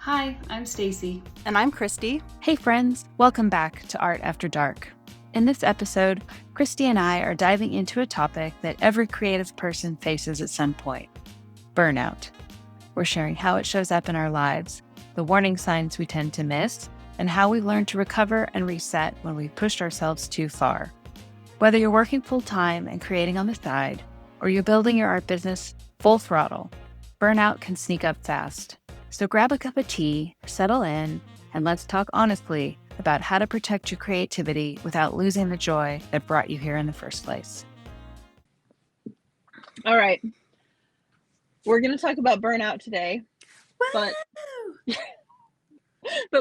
Hi, I'm Stacy. And I'm Christy. Hey friends, welcome back to Art After Dark. In this episode, Christy and I are diving into a topic that every creative person faces at some point: burnout. We're sharing how it shows up in our lives, the warning signs we tend to miss, and how we learn to recover and reset when we've pushed ourselves too far. Whether you're working full-time and creating on the side, or you're building your art business full throttle, burnout can sneak up fast. So grab a cup of tea, settle in, and let's talk honestly about how to protect your creativity without losing the joy that brought you here in the first place. All right. We're going to talk about burnout today. But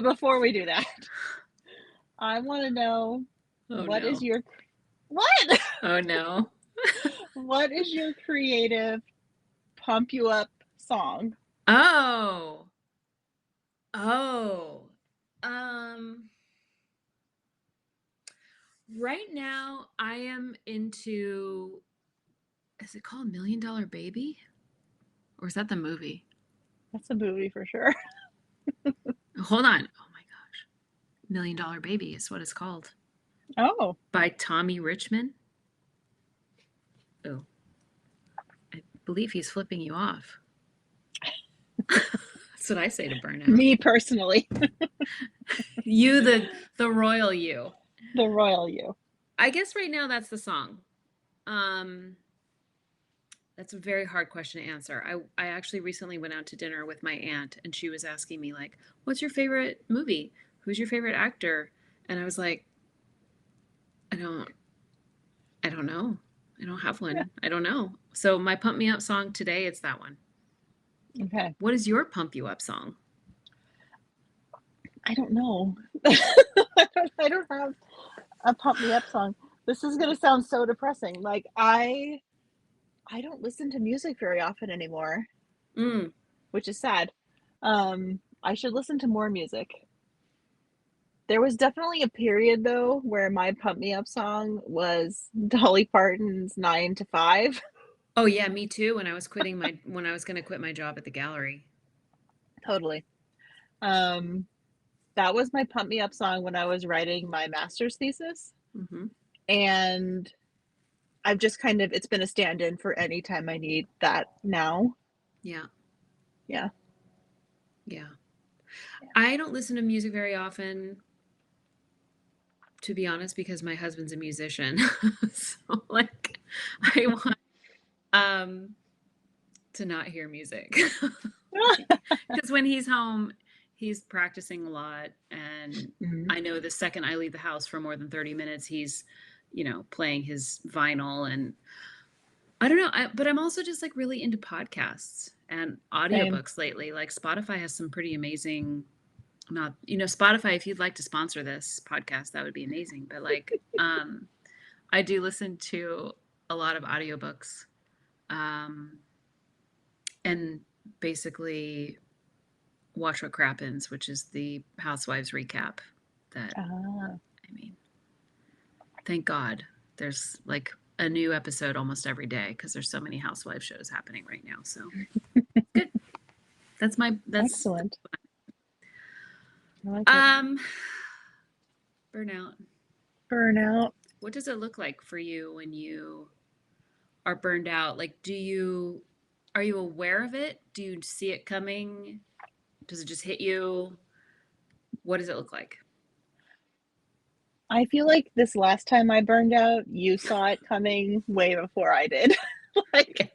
before we do that, I want to know is your what? Oh no. What is your creative pump you up song? Right now I am into, is it called $1 Million Baby? Or is that the movie? That's a movie for sure. Hold on. Oh my gosh. $1 Million Baby is what it's called. Oh. By Tommy Richmond. Oh. I believe he's flipping you off. That's what I say to burnout. Me personally. You, the royal you. The royal you. I guess right now that's the song. That's a very hard question to answer. I actually recently went out to dinner with my aunt, and she was asking me, like, what's your favorite movie? Who's your favorite actor? And I was like, I don't know. I don't have one. Yeah. I don't know. So my pump me up song today, it's that one. Okay. What is your pump you up song? I don't know. I don't have a pump me up song. This is going to sound so depressing. Like, I don't listen to music very often anymore, which is sad. I should listen to more music. There was definitely a period, though, where my pump me up song was Dolly Parton's 9 to 5. Oh yeah, me too. When I was going to quit my job at the gallery. Totally. That was my pump me up song when I was writing my master's thesis. Mm-hmm. And I've just it's been a stand-in for any time I need that now. Yeah. Yeah. Yeah. I don't listen to music very often, to be honest, because my husband's a musician. So like I want to not hear music. Because when he's home, he's practicing a lot, and I know the second I leave the house for more than 30 minutes, he's, playing his vinyl, and I don't know. But I'm also just like really into podcasts and audiobooks lately. Like Spotify has some pretty amazing, Spotify, if you'd like to sponsor this podcast, that would be amazing. But like, I do listen to a lot of audiobooks, and basically Watch What Crappens, which is the Housewives recap. Thank God there's like a new episode almost every day, because there's so many housewife shows happening right now. So good. That's excellent. I like it. Burnout. What does it look like for you when you are burned out? Like, are you aware of it? Do you see it coming? Does it just hit you? What does it look like? I feel like this last time I burned out, you saw it coming way before I did. Like,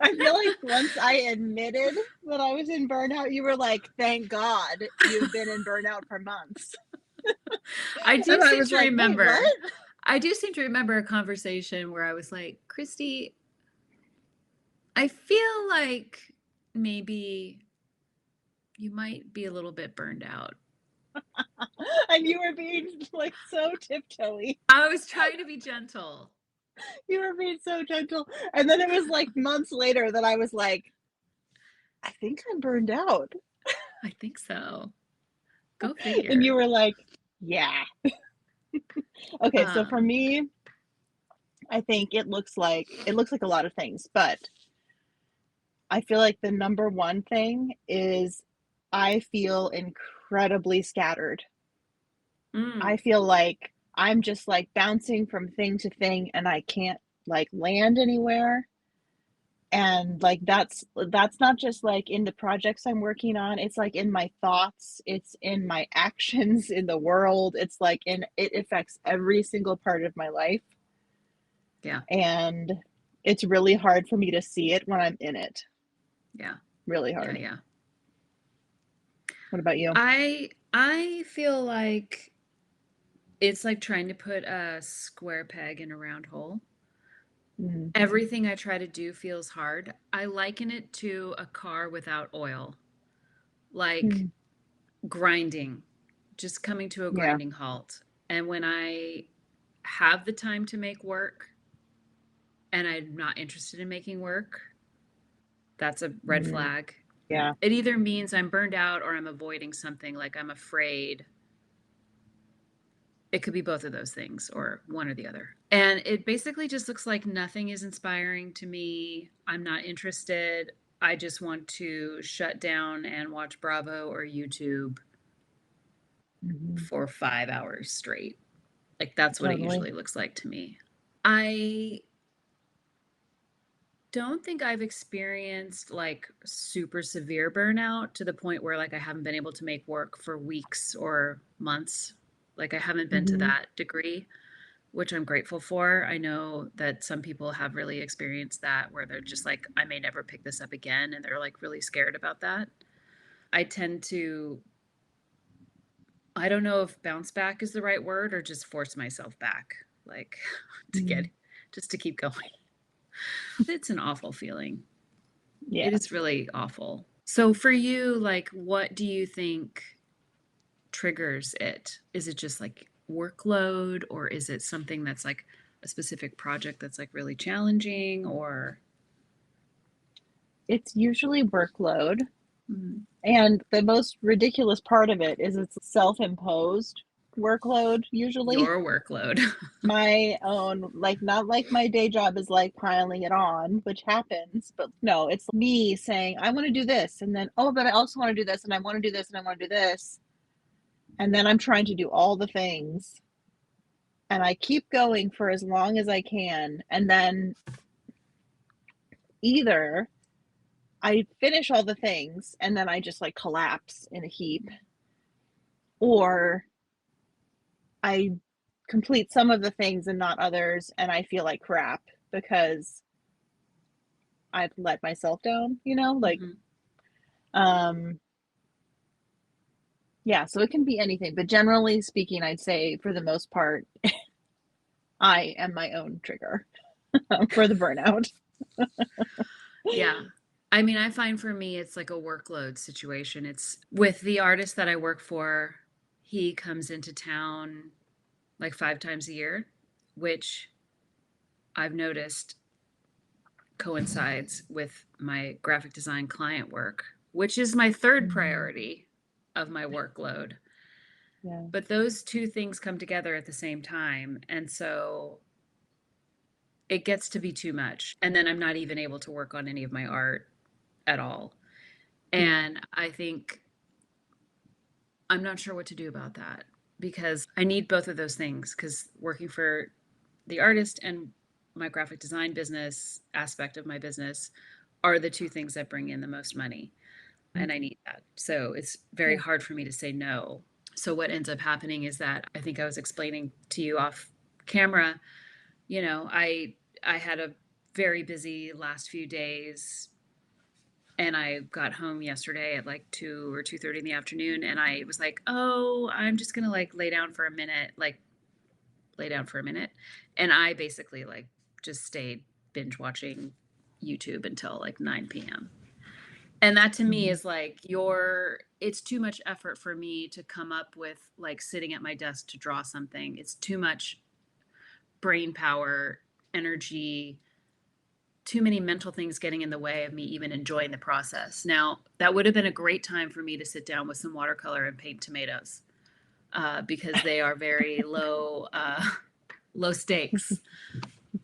I feel like once I admitted that I was in burnout, you were like, thank God you've been in burnout for months. I do seem to remember. I do seem to remember a conversation where I was like, Christy, I feel like maybe you might be a little bit burned out. And you were being like so tiptoey. I was trying to be gentle. You were being so gentle. And then it was like months later that I was like, I think I'm burned out. I think so. Go figure. And you were like, yeah. Okay, so for me, I think it looks like a lot of things, but I feel like the number one thing is I feel incredibly scattered. I Mm, feel like I'm just like bouncing from thing to thing and I can't like land anywhere. And like that's not just like in the projects I'm working on, it's like in my thoughts, it's in my actions in the world. It's like in it affects every single part of my life. yeah, And it's really hard for me to see it when I'm in it. yeah, Really yeah, hard. yeah. What about you? I feel like it's like trying to put a square peg in a round hole. Mhm. Everything I try to do feels hard. I liken it to a car without oil, like Mm. grinding, just coming to a Yeah. grinding halt. And when I have the time to make work and I'm not interested in making work, that's a red Mhm. flag. Yeah. It either means I'm burned out or I'm avoiding something, like I'm afraid. It could be both of those things or one or the other. And it basically just looks like nothing is inspiring to me. I'm not interested. I just want to shut down and watch Bravo or YouTube Mhm. for 5 hours straight. Like, that's what it Totally. usually looks like to me. I don't think I've experienced, like, super severe burnout to the point where, like, I haven't been able to make work for weeks or months. Like, I haven't been to Mhm. that degree, which I'm grateful for. I know that some people have really experienced that where they're just like, "I may never pick this up again," and they're, like, really scared about that. I tend to I don't know if bounce back is the right word or just force myself back, like, to get Mhm. just to keep going. It's an awful feeling. It Yeah. is really awful. So for you, like, what do you think triggers it? Is it just, like, workload, or is it something that's, like, a specific project that's, like, really challenging, or It's usually workload. Mhm. And the most ridiculous part of it is it's self-imposed workload usually. Your workload? My own, like, not like my day job is like piling it on, which happens, but no, it's me saying, I want to do this. And then, oh, but I also want to do this, and I want to do this, and I want to do this. And then I'm trying to do all the things. And I keep going for as long as I can. And then either I finish all the things and then I just like collapse in a heap, or I complete some of the things and not others, and I feel like crap because I've let myself down, like, Mhm. um, yeah, so it can be anything, but generally speaking, I'd say for the most part, I am my own trigger for the burnout. Yeah. I mean, I find for me, it's like a workload situation. It's with the artist that I work for, he comes into town like 5 times a year, which I've noticed coincides with my graphic design client work, which is my 3rd Mhm. priority of my workload. Yeah. But those 2 things come together at the same time, and so it gets to be too much, and then I'm not even able to work on any of my art at all. Yeah. And I think I'm not sure what to do about that because I need both of those things because working for the artist and my graphic design business aspect of my business are the 2 things that bring in the most money, Mm. and I need that. So it's very Yeah. hard for me to say no. So what ends up happening is that I think I was explaining to you off camera, I had a very busy last few days, and I got home yesterday at like 2 or 2:30 in the afternoon, and I was like, "Oh, I'm just gonna, like, lay down for a minute," like, lay down for a minute, and I basically, like, just stayed binge watching YouTube until, like, 9 p.m. And that to me Mhm. is like, it's too much effort for me to come up with, like, sitting at my desk to draw something. It's too much brain power, energy, too many mental things getting in the way of me even enjoying the process. Now, that would have been a great time for me to sit down with some watercolor and paint tomatoes, because they are very low stakes.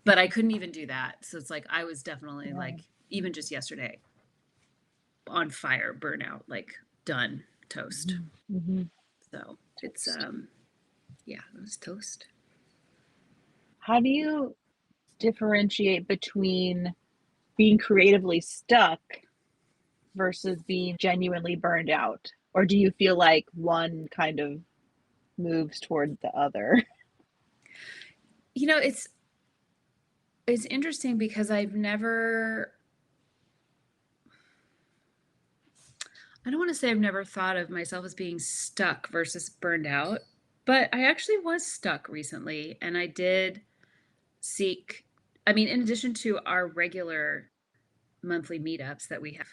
But I couldn't even do that. So it's like I was definitely Yeah. like, even just yesterday, on fire, burnout. Like, done, toast. Mm-hmm. So it's yeah, it was toast. How do you differentiate between being creatively stuck versus being genuinely burned out? Or do you feel like one kind of moves toward the other? You know, it's interesting because I don't want to say I've never thought of myself as being stuck versus burned out, but I actually was stuck recently and I did seek, I mean, in addition to our regular monthly meetups that we have,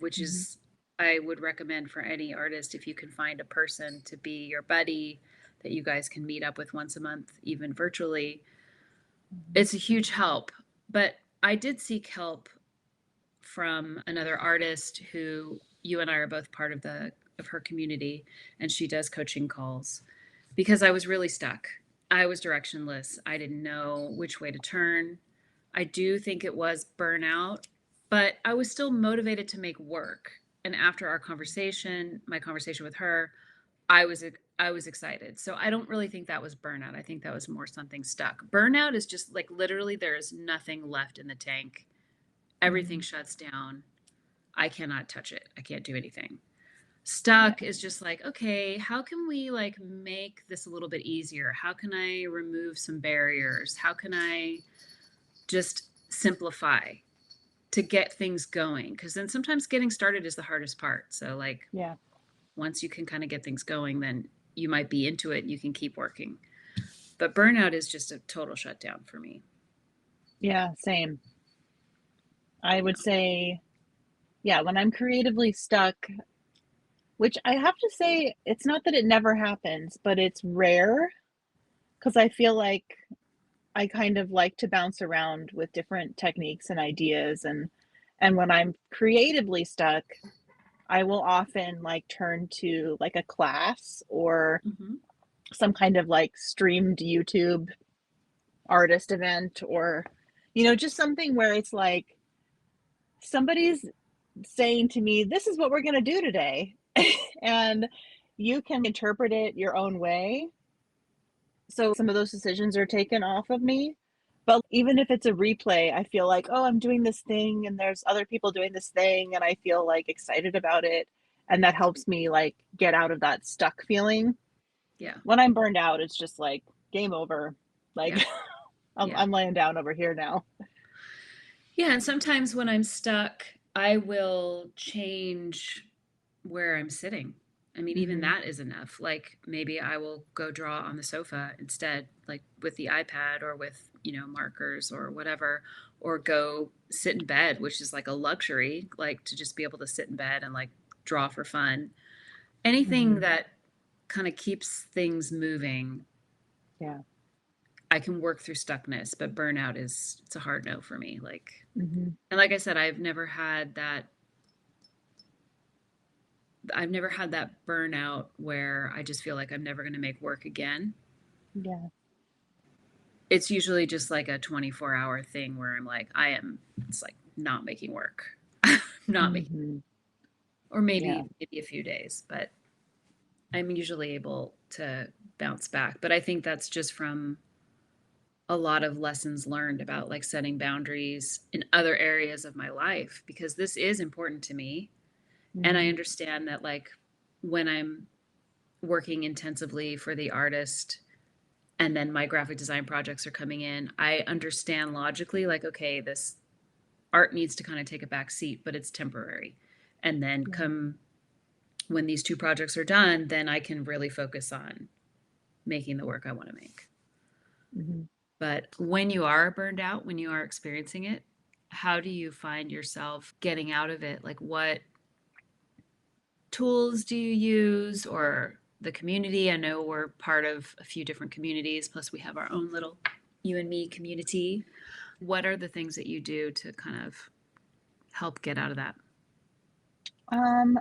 which Mm-hmm. is, I would recommend for any artist if you can find a person to be your buddy that you guys can meet up with once a month, even virtually. It's a huge help. But I did seek help from another artist who you and I are both part of her community, and she does coaching calls because I was really stuck. I was directionless. I didn't know which way to turn. I do think it was burnout, but I was still motivated to make work. And after our conversation, my conversation with her, I was excited. So I don't really think that was burnout. I think that was more something stuck. Burnout is just like literally there is nothing left in the tank. Everything shuts down. I cannot touch it. I can't do anything. Stuck is just like, okay, how can we like make this a little bit easier? How can I remove some barriers? How can I just simplify to get things going? Because then sometimes getting started is the hardest part. So like Yeah. once you can kind of get things going, then you might be into it and you can keep working. But burnout is just a total shutdown for me. Yeah, same. I would say, yeah, when I'm creatively stuck, which I have to say, it's not that it never happens, but it's rare because I feel like I kind of like to bounce around with different techniques and ideas, and when I'm creatively stuck, I will often like turn to like a class or Mm-hmm. some kind of like streamed YouTube artist event, or just something where it's like somebody's saying to me, this is what we're going to do today. And you can interpret it your own way. So some of those decisions are taken off of me. But even if it's a replay, I feel like, oh, I'm doing this thing and there's other people doing this thing and I feel like excited about it. And that helps me like get out of that stuck feeling. Yeah. When I'm burned out, it's just like game over. Like Yeah. Yeah. I'm laying down over here now. Yeah. And sometimes when I'm stuck, I will change where I'm sitting. I mean, even Mm-hmm. that is enough. Like maybe I will go draw on the sofa instead, like with the iPad or with, markers or whatever, or go sit in bed, which is like a luxury, like to just be able to sit in bed and like draw for fun. Anything Mm-hmm. that kind of keeps things moving, Yeah. I can work through stuckness, but burnout it's a hard no for me. Like, Mm-hmm. and like I said, I've never had that burnout where I just feel like I'm never going to make work again. Yeah. It's usually just like a 24-hour thing where I'm like, it's like not making work, not making, Mm-hmm. or Yeah. maybe a few days, but I'm usually able to bounce back. But I think that's just from a lot of lessons learned about like setting boundaries in other areas of my life because this is important to me. And I Mm-hmm. understand that like when I'm working intensively for the artist and then my graphic design projects are coming in, I understand logically like, okay, this art needs to kind of take a back seat, but it's temporary. And then Yeah. come when these two projects are done, then I can really focus on making the work I want to make. Mm-hmm. But when you are burned out, when you are experiencing it, how do you find yourself getting out of it? Like what tools do you use or the community? I know we're part of a few different communities, plus we have our own little you and me community. What are the things that you do to kind of help get out of that?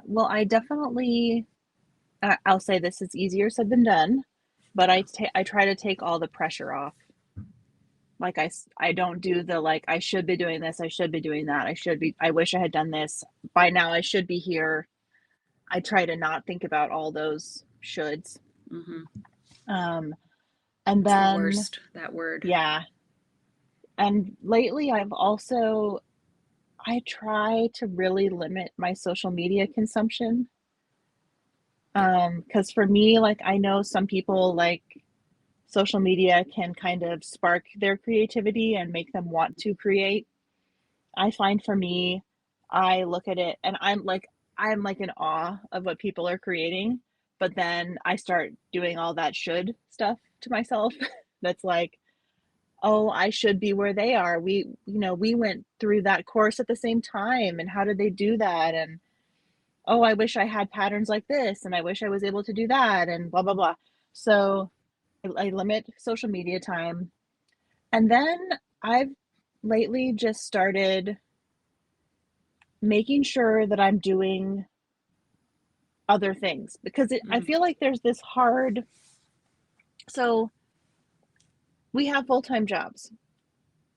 Well, I definitely, I'll say this is easier said than done, but Yeah. I try to take all the pressure off. Like I don't do the like I should be doing this, I should be doing that, I wish I had done this by now, I should be here. I try to not think about all those shoulds. And It's the then, worst, that word. yeah. And lately I try to really limit my social media consumption. Because for me, like, I know some people, like, social media can kind of spark their creativity and make them want to create. I find for me, I look at it and I'm like in awe of what people are creating, but then I start doing all that should stuff to myself. That's like, oh, I should be where they are. We went through that course at the same time, and how did they do that? And oh, I wish I had patterns like this, and I wish I was able to do that, and blah blah blah. So I limit social media time. And then I've lately just started making sure that I'm doing other things because I feel like there's this hard. So we have full-time jobs.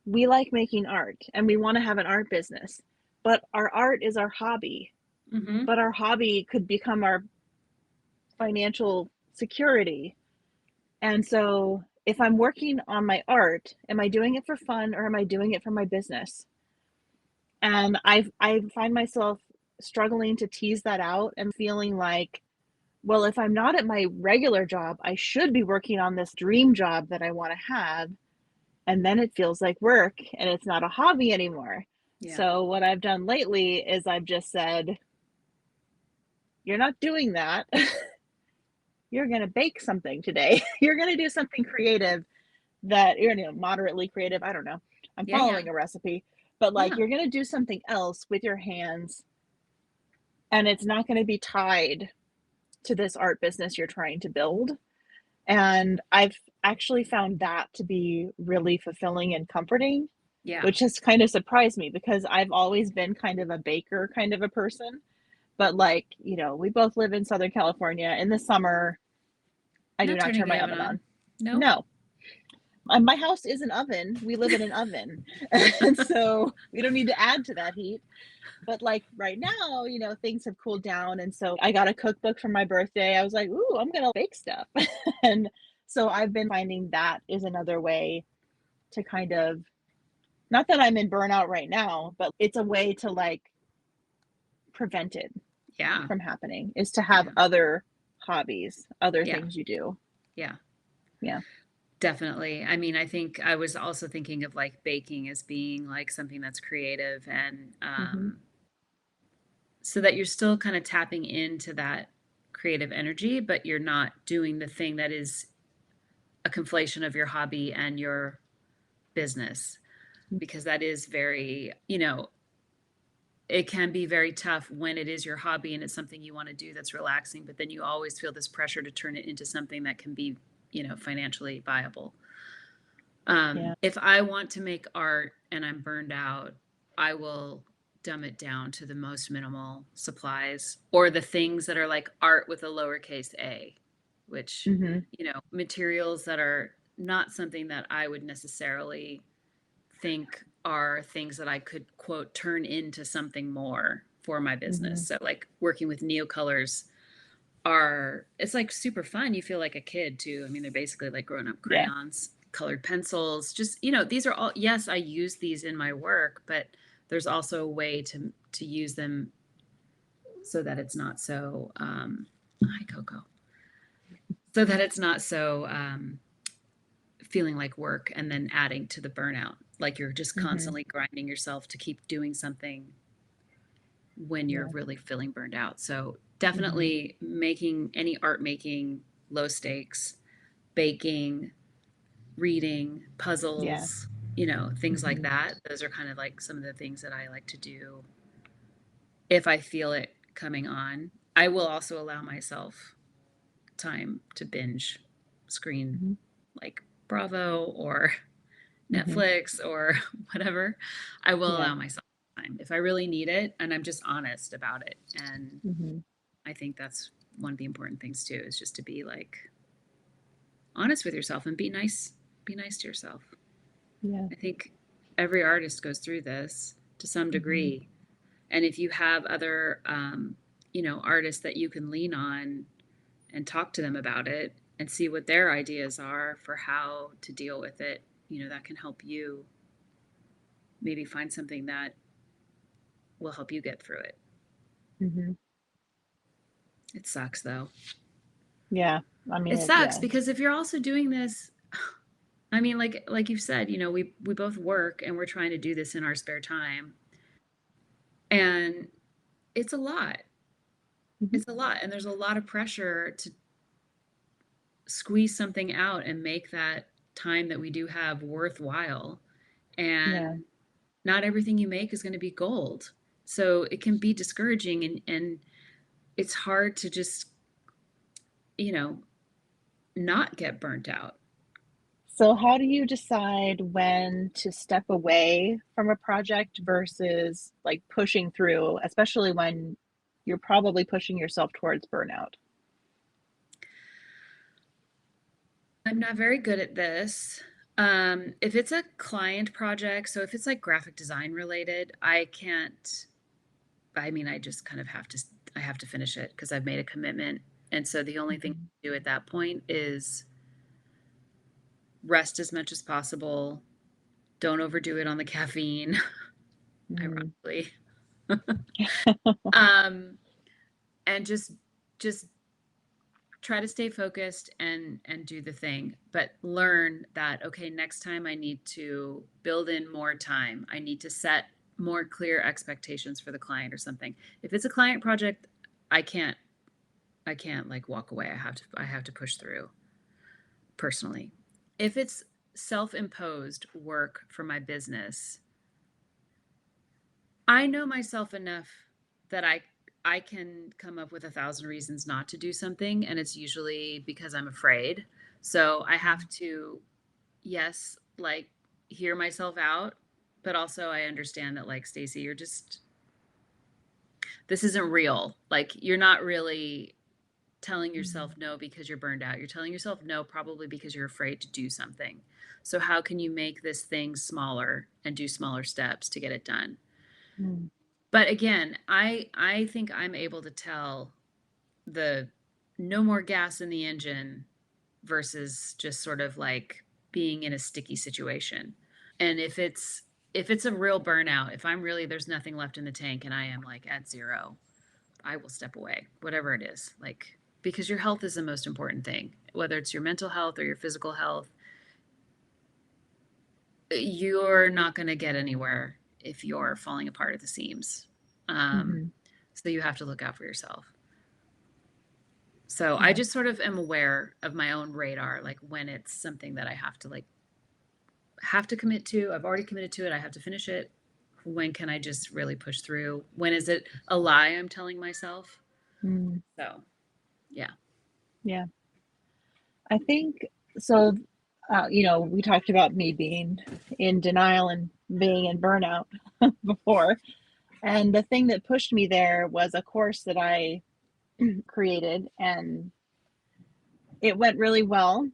We like making art and we want to have an art business, but our art is our hobby. But our hobby could become our financial security. And so if I'm working on my art, am I doing it for fun or am I doing it for my business? And I find myself struggling to tease that out and feeling like, well, if I'm not at my regular job, I should be working on this dream job that I want to have. And then it feels like work and it's not a hobby anymore. Yeah. So what I've done lately is I've just said, you're not doing that. You're going to bake something today. You're going to do something creative that, moderately creative. I don't know. I'm following a recipe, but like you're going to do something else with your hands and it's not going to be tied to this art business you're trying to build. And I've actually found that to be really fulfilling and comforting, which has kind of surprised me because I've always been kind of a baker kind of a person. But like, we both live in Southern California. In the summer, I do not turn my oven on. No. My house is an oven. We live in an oven. And so we don't need to add to that heat. But like right now, things have cooled down. And so I got a cookbook for my birthday. I was like, ooh, I'm going to bake stuff. And so I've been finding that is another way to kind of, not that I'm in burnout right now, but it's a way to like prevent it from happening, is to have other hobbies, other things you do. Yeah. Definitely. I mean, I think I was also thinking of like baking as being like something that's creative and so that you're still kind of tapping into that creative energy, but you're not doing the thing that is a conflation of your hobby and your business, because that is very, it can be very tough when it is your hobby and it's something you want to do that's relaxing, but then you always feel this pressure to turn it into something that can be, financially viable. If I want to make art and I'm burned out, I will dumb it down to the most minimal supplies or the things that are like art with a lowercase a, which, materials that are not something that I would necessarily think are things that I could, quote, turn into something more for my business. So like working with neocolors it's like super fun. You feel like a kid too. I mean, they're basically like grown up crayons, colored pencils, just, these are all, yes, I use these in my work, but there's also a way to use them so that it's not so, hi Coco, so that it's not so, feeling like work and then adding to the burnout. Like you're just constantly grinding yourself to keep doing something when you're really feeling burned out. So definitely making any art making, low stakes, baking, reading, puzzles, things like that. Those are kind of like some of the things that I like to do if I feel it coming on. I will also allow myself time to binge screen like Bravo or Netflix or whatever. I will allow myself time if I really need it and I'm just honest about it. And I think that's one of the important things too, is just to be like honest with yourself and be nice to yourself. I think every artist goes through this to some degree. And if you have other artists that you can lean on and talk to them about it and see what their ideas are for how to deal with it, that can help you maybe find something that will help you get through it. Mm-hmm. It sucks though. Yeah. I mean, It sucks yeah. because if you're also doing this, I mean, like you've said, we both work and we're trying to do this in our spare time. And it's a lot. Mm-hmm. It's a lot. And there's a lot of pressure to squeeze something out and make that time that we do have worthwhile. Yeah. And not everything you make is going to be gold. So it can be discouraging and it's hard to just, you know, not get burnt out. So how do you decide when to step away from a project versus like pushing through, especially when you're probably pushing yourself towards burnout? I'm not very good at this. If it's a client project, so if it's like graphic design related, I can't, I mean, I just kind of I have to finish it because I've made a commitment. And so the only thing Mm-hmm. to do at that point is rest as much as possible. Don't overdo it on the caffeine, Mm. ironically. um, and just try to stay focused and do the thing, but learn that okay, next time I need to build in more time. I need to set more clear expectations for the client or something. If it's a client project, I can't I can't like walk away. I have to push through personally. If it's self-imposed work for my business, I know myself enough that I can come up with 1,000 reasons not to do something, and it's usually because I'm afraid. So I have to, yes, like hear myself out, but also I understand that like Stacey, this isn't real. Like you're not really telling yourself no because you're burned out. You're telling yourself no probably because you're afraid to do something. So how can you make this thing smaller and do smaller steps to get it done? Mm. But again, I think I'm able to tell the no more gas in the engine versus just sort of like being in a sticky situation. And if it's a real burnout, if I'm really there's nothing left in the tank and I am like at zero, I will step away, whatever it is. Like because your health is the most important thing, whether it's your mental health or your physical health. You're not going to get anywhere if you're falling apart at the seams. Um, Mm-hmm. so you have to look out for yourself. So I Yeah. just sort of am aware of my own radar, like when it's something that I have to commit to. I've already committed to it. I have to finish it. When can I just really push through? When is it a lie I'm telling myself? Mm. So yeah. Yeah. I think so. We talked about me being in denial and being in burnout before. And the thing that pushed me there was a course that I created, and it went really well.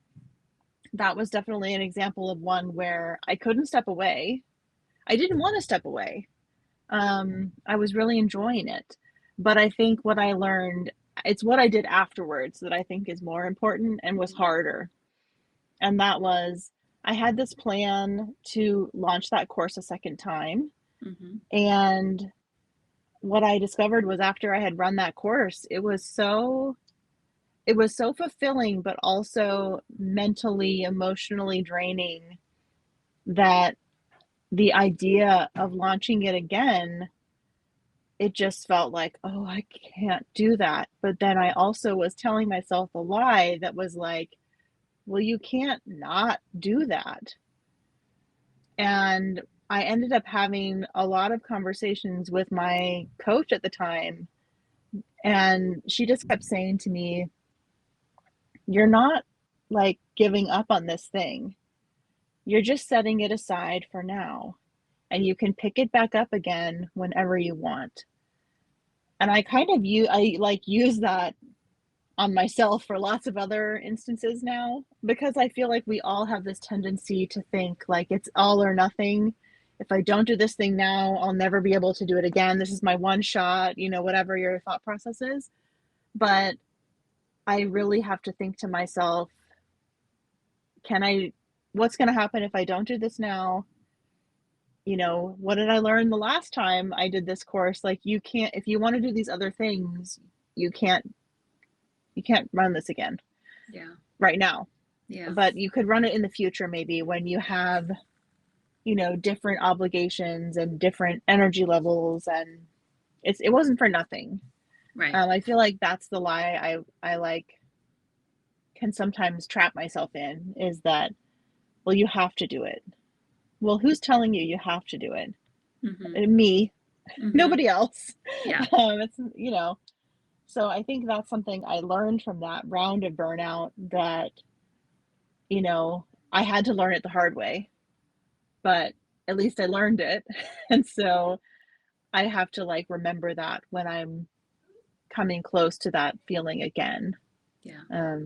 That was definitely an example of one where I couldn't step away. I didn't want to step away. I was really enjoying it. But I think what I learned, it's what I did afterwards that I think is more important and was harder. And that was, I had this plan to launch that course a second time. Mm-hmm. And what I discovered was after I had run that course, it was so fulfilling, but also mentally, emotionally draining that the idea of launching it again, it just felt like, oh, I can't do that. But then I also was telling myself a lie that was like, well, you can't not do that. And I ended up having a lot of conversations with my coach at the time. And she just kept saying to me, you're not like giving up on this thing. You're just setting it aside for now. And you can pick it back up again whenever you want. And I like use that on myself for lots of other instances now because I feel like we all have this tendency to think like it's all or nothing. if I don't do this thing now, I'll never be able to do it again. This is my one shot, you know, whatever your thought process is. But I really have to think to myself, what's going to happen if I don't do this now? You know, what did I learn the last time I did this course? Like, you can't, if you want to do these other things, you can't run this again. Yeah. Right now. Yeah. But you could run it in the future, maybe when you have, you know, different obligations and different energy levels, and it wasn't for nothing. Right. I feel like that's the lie I like can sometimes trap myself in, is that, well, you have to do it. Well, who's telling you have to do it? Mm-hmm. Me. Mm-hmm. Nobody else. Yeah. It's, you know, so I think that's something I learned from that round of burnout, that, you know, I had to learn it the hard way, but at least I learned it. And so I have to like remember that when I'm coming close to that feeling again. Yeah.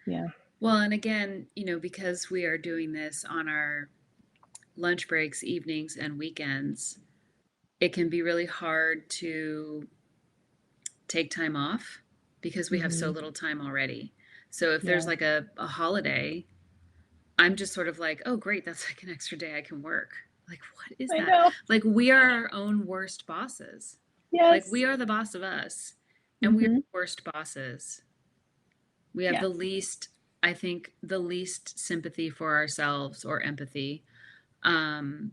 Yeah. Well, and again, you know, because we are doing this on our lunch breaks, evenings, and weekends, it can be really hard to take time off because we have so Mm-hmm. little time already. So if there's Yeah. like a holiday, I'm just sort of like, oh, great, that's like an extra day I can work. Like, what is I that? know. Like, we are our own worst bosses. Like, Yes. we are the boss of us, and we are Mm-hmm. the worst bosses. We have Yeah. the least, I think, the least sympathy for ourselves or empathy. Um,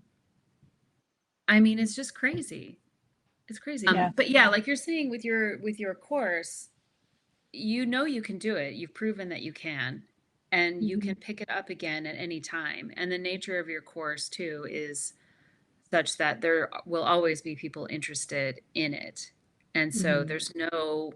I mean, it's just crazy. It's crazy. Yeah. But yeah, like you're saying with your course, you know you can do it. You've proven that you can, and you Mm-hmm. can pick it up again at any time. And the nature of your course too is such that there will always be people interested in it. And so Mm-hmm. there's no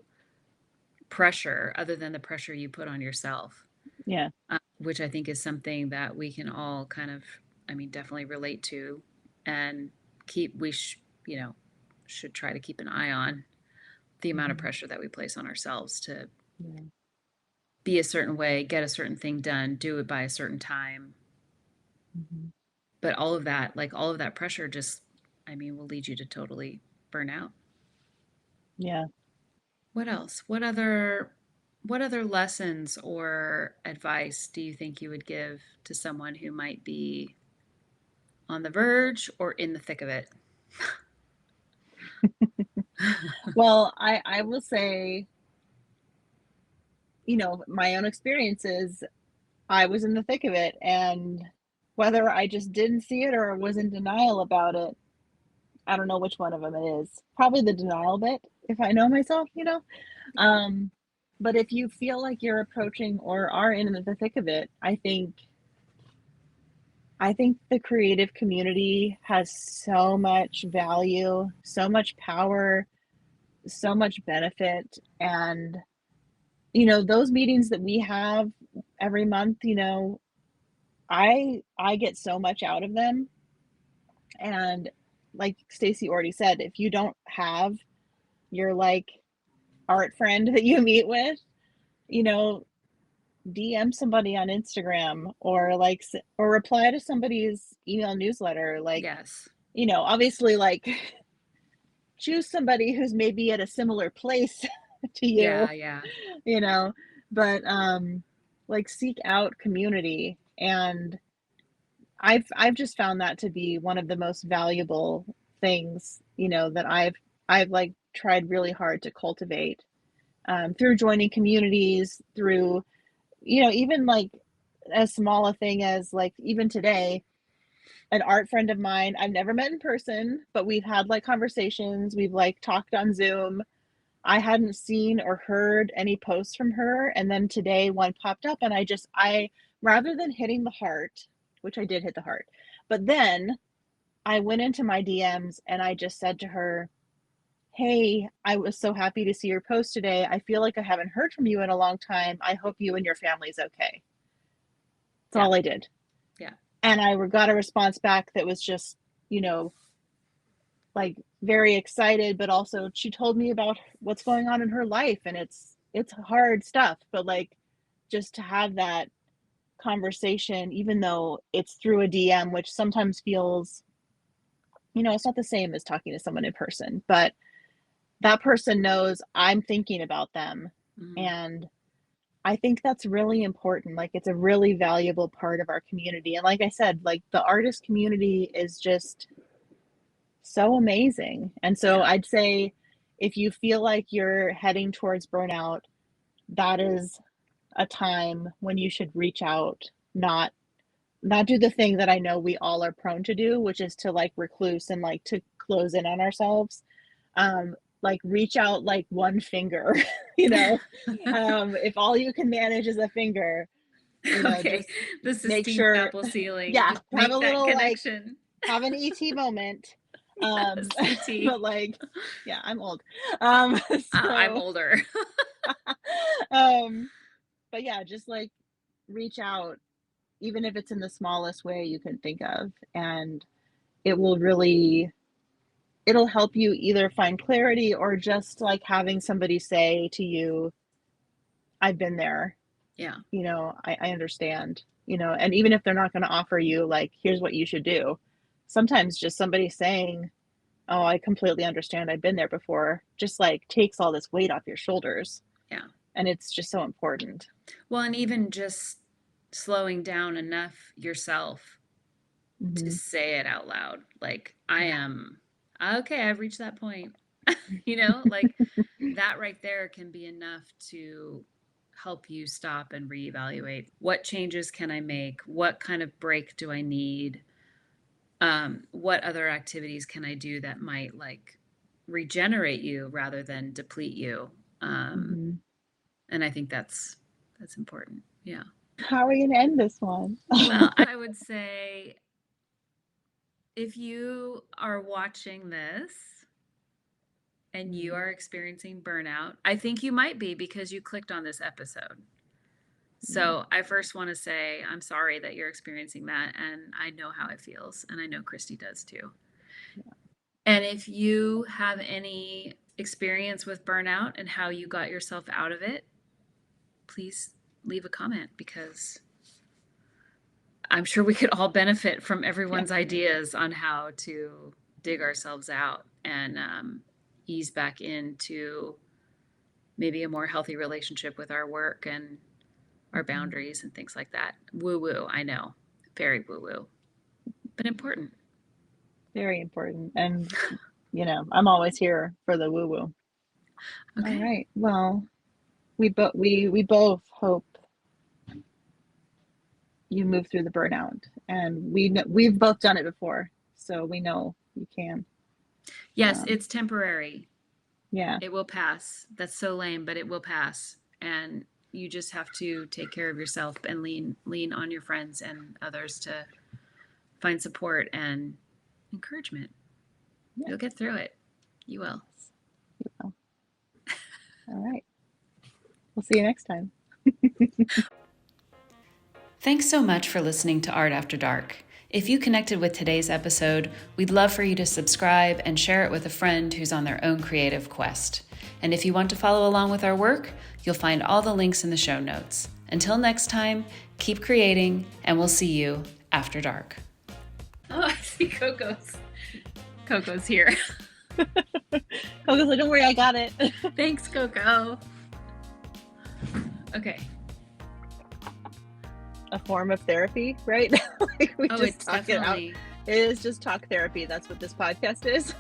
pressure other than the pressure you put on yourself, Yeah. which I think is something that we can all kind of, I mean, definitely relate to, and you know, should try to keep an eye on the amount of Mm-hmm. pressure that we place on ourselves to Yeah. be a certain way, get a certain thing done, do it by a certain time. Mm-hmm. But all of that, like all of that pressure just, I mean, will lead you to totally burn out. Yeah. What else? What other lessons or advice do you think you would give to someone who might be on the verge or in the thick of it? Well, I will say, you know, my own experiences, I was in the thick of it, and whether I just didn't see it or was in denial about it, I don't know which one of them it is. Probably the denial bit, if I know myself, you know. Um, but if you feel like you're approaching or are in the thick of it, I think the creative community has so much value, so much power, so much benefit. And, you know, those meetings that we have every month, you know, I get so much out of them. And like Stacy already said, if you don't have your like art friend that you meet with, you know, DM somebody on Instagram, or like, or reply to somebody's email newsletter. Like, Yes. you know, obviously, like, choose somebody who's maybe at a similar place to you, Yeah, yeah. you know, but like, seek out community. And I've just found that to be one of the most valuable things, you know, that I've like tried really hard to cultivate, through joining communities, through, you know, even like as small a thing as like even today, an art friend of mine I've never met in person, but we've had like conversations, we've like talked on Zoom. I hadn't seen or heard any posts from her, and then today one popped up, and I rather than hitting the heart, which I did hit the heart, but then I went into my DMs and I just said to her, "Hey, I was so happy to see your post today. I feel like I haven't heard from you in a long time. I hope you and your family's okay." That's Yeah. all I did. Yeah. And I got a response back that was just, you know, like very excited, but also she told me about what's going on in her life, and it's hard stuff, but like, just to have that conversation, even though it's through a DM, which sometimes feels you know, it's not the same as talking to someone in person, but that person knows I'm thinking about them. Mm, And I think that's really important. Like, it's a really valuable part of our community. And like I said, like, the artist community is just so amazing. And so yeah. I'd say if you feel like you're heading towards burnout, that is a time when you should reach out, not do the thing that I know we all are prone to do, which is to like recluse and like to close in on ourselves. Like reach out like one finger, you know. If all you can manage is a finger, you know, Okay. just The make Sistine sure, Chapel ceiling. yeah, Just have a make that little like connection. have an ET moment. Yes, But ET. like, yeah, I'm old. I'm So older. um, but yeah, just like reach out, even if it's in the smallest way you can think of, and it will really it'll help you either find clarity or just like having somebody say to you, I've been there, Yeah. you know, I understand, you know, and even if they're not going to offer you like, here's what you should do, sometimes just somebody saying, oh, I completely understand, I've been there before, just like takes all this weight off your shoulders. Yeah. And it's just so important. Well, and even just slowing down enough yourself to Hmm. say it out loud. Like, I Yeah. am okay, I've reached that point. You know, like that right there can be enough to help you stop and reevaluate. What changes can I make? What kind of break do I need? What other activities can I do that might like regenerate you rather than deplete you? Um, Hmm. and I think that's important. Yeah. How are we going to end this one? Well, I would say if you are watching this and you are experiencing burnout, I think you might be because you clicked on this episode. Yeah. So I first want to say I'm sorry that you're experiencing that, and I know how it feels, and I know Christy does too. And if you have any experience with burnout and how you got yourself out of it, please leave a comment because I'm sure we could all benefit from Yeah. everyone's ideas on how to dig ourselves out and ease back into maybe a more healthy relationship with our work and our Mhm. boundaries and things like that. Woo woo, I know. Very woo woo, but important. Very important. And, you know, I'm always here for the woo woo. All Okay. right. Well, we both hope you move through the burnout, and we've both done it before, so we know you can. Yes, Um, it's temporary. yeah. It will pass. That's so lame, but it will pass. And you just have to take care of yourself and lean on your friends and others to find support and encouragement. Yeah. You'll get through it. You will. Well, all right. We'll see you next time. Thanks so much for listening to Art After Dark. If you connected with today's episode, we'd love for you to subscribe and share it with a friend who's on their own creative quest. And if you want to follow along with our work, you'll find all the links in the show notes. Until next time, keep creating, and we'll see you after dark. Oh, I see Coco's. Coco's here. Coco's like, don't worry, I got it. Thanks, Coco. Okay. A form of therapy, right? Like we Oh, just it's talk it out. definitely. It is just talk therapy. That's what this podcast is.